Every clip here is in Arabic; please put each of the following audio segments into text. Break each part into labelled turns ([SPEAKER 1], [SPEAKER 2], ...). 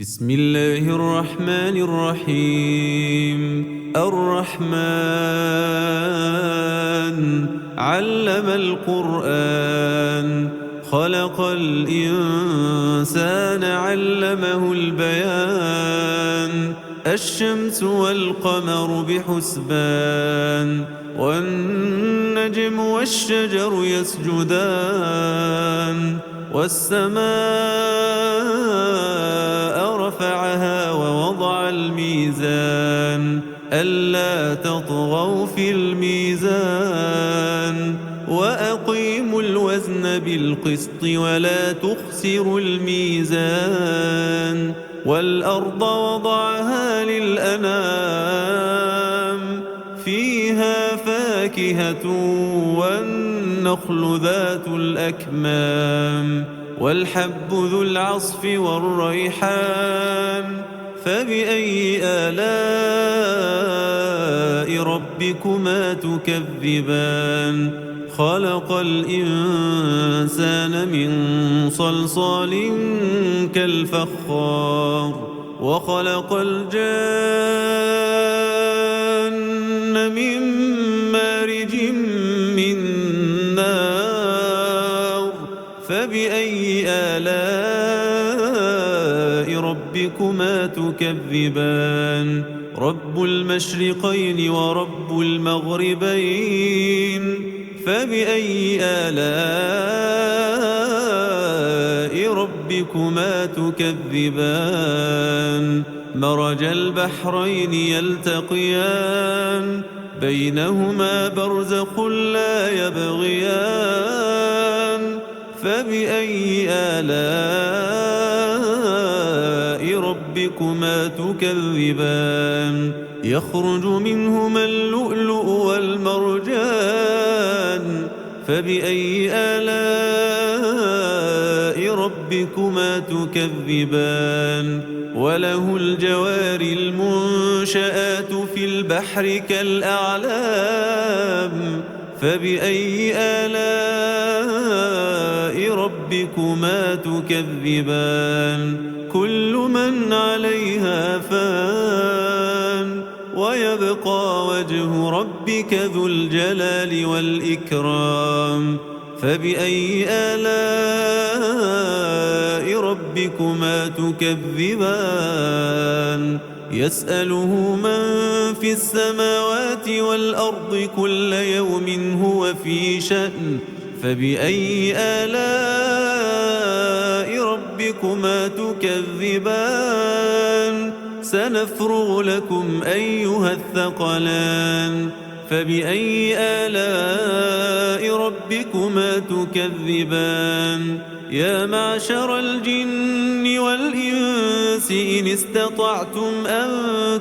[SPEAKER 1] بسم الله الرحمن الرحيم الرحمن علم القرآن خلق الإنسان علمه البيان الشمس والقمر بحسبان والنجم والشجر يسجدان والسماء رفعها ووضع الميزان ألا تطغوا في الميزان وأقيموا الوزن بالقسط ولا تخسروا الميزان والأرض وضعها للأنام فيها فاكهة والنخل ذات الأكمام والحب ذو العصف والريحان فبأي آلاء ربكما تكذبان خلق الإنسان من صلصال كالفخار وخلق الجان من مارج من نار فبأي آلاء ربكما تكذبان رب المشرقين ورب المغربين فبأي آلاء ربكما تكذبان مرج البحرين يلتقيان بينهما برزخ لا يبغيان فبأي آلاء ربكما تكذبان يخرج منهما اللؤلؤ والمرجان فبأي آلاء ربكما تكذبان وله الجوار المنشآت في البحر كالأعلام فبأي آلاء ربكما تكذبان كل من عليها فان ويبقى وجه ربك ذو الجلال والإكرام فبأي آلاء ربكما تكذبان يسأله من في السماوات والأرض كل يوم هو في شأن فبأي آلاء ربكما تكذبان سنفرغ لكم أيها الثقلان فبأي آلاء ربكما تكذبان يا معشر الجن والإنس إن استطعتم أن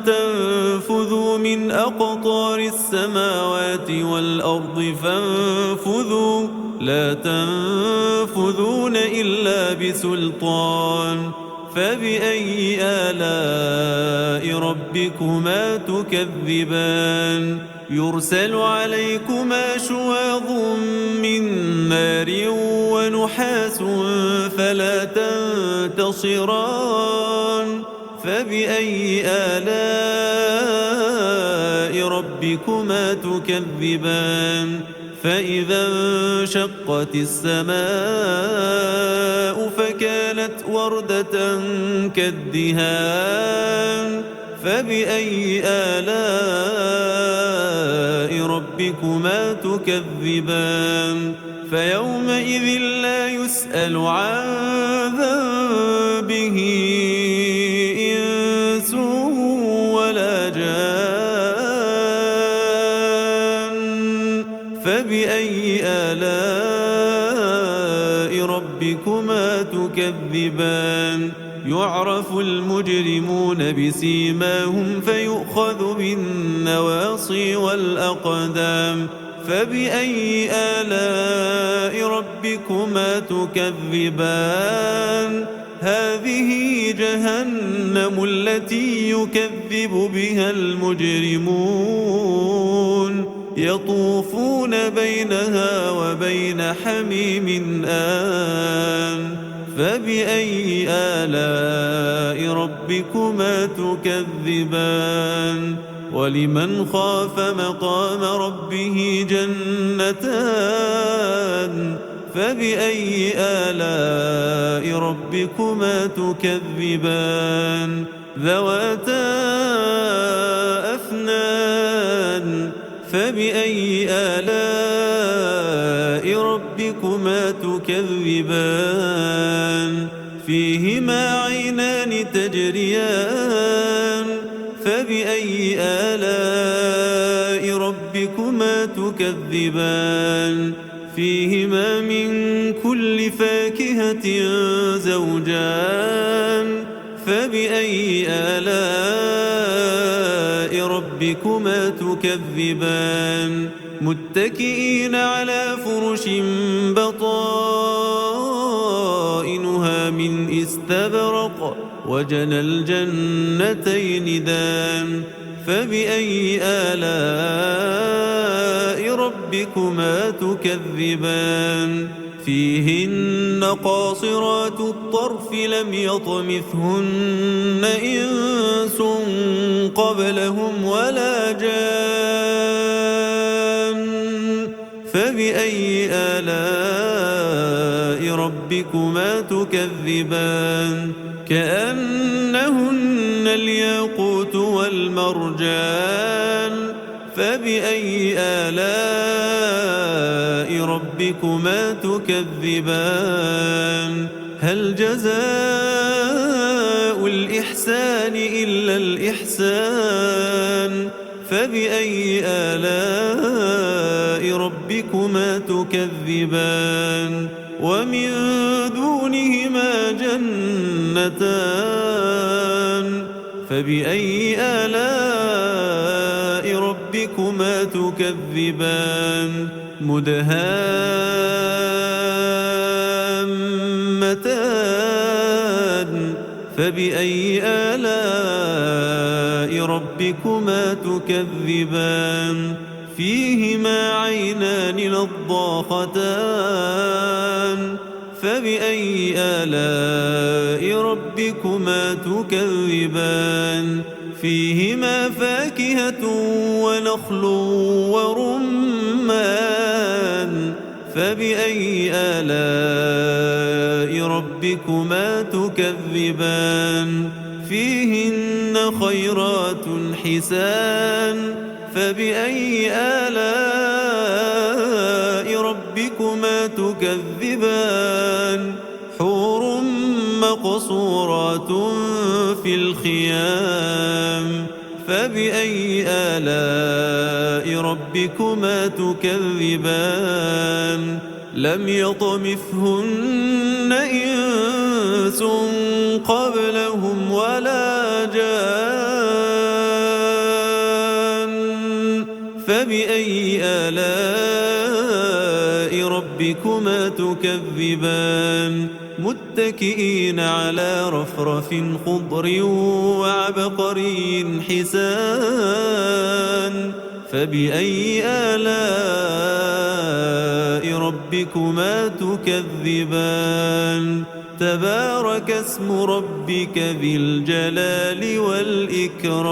[SPEAKER 1] تنفذوا من أقطار السماوات والأرض فانفذوا لا تنفذون إلا بسلطان فبأي آلاء ربكما تكذبان يرسل عليكما شواظ من نار ونحاس فلا تنتصران فبأي آلاء ربكما تكذبان فإذا انشقت السماء فكانت وردة كالدهان فبأي آلاء ربكما تكذبان فيومئذ لا يسأل عن ذنبه إنس ولا جان فبأي آلاء ربكما تكذبان يعرف المجرمون بسيماهم فيؤخذ بالنواصي والأقدام فبأي آلاء ربكما تكذبان هذه جهنم التي يكذب بها المجرمون يطوفون بينها وبين حميم آن فبأي آلاء ربكما تكذبان ولمن خاف مقام ربه جنتان فبأي آلاء ربكما تكذبان ذواتا أفنان فبأي آلاء ربكما تكذبان فيهما عينان تجريان فبأي آلاء ربكما تكذبان فيهما من كل فاكهة زوجان فبأي آلاء ربكما تكذبان متكئين على فرش بطائنها من استبرق وجنى الجنتين دان فبأي آلاء ربكما تكذبان فيهن قاصرات الطرف لم يطمثهن إنس قبلهم ولا جان فبأي آلاء ربكما تكذبان كأنهن الياقوت والمرجان فبأي آلاء ربكما تكذبان هل جزاء الإحسان إلا الإحسان فبأي آلاء ربكما تكذبان ومن دونهما جنتان فبأي آلاء ربكما تكذبان مدهامتان فبأي آلاء ربكما تكذبان فيهما عينان نضاختان فبأي آلاء ربكما تكذبان فيهما فاكهة ونخل ورمان فبأي آلاء ربكما تكذبان فيهن خيرات حسان فبأي آلاء ربكما تكذبان حور مقصورات في الخيام فبأي آلاء ربكما تكذبان لم يطمثهن إنس قبلهم ولا جان فبأي آلاء ربكما تكذبان متكئين على رفرف خضر وعبقري حسان فبأي آلاء ربكما تكذبان تبارك اسم ربك ذي الجلال والإكرام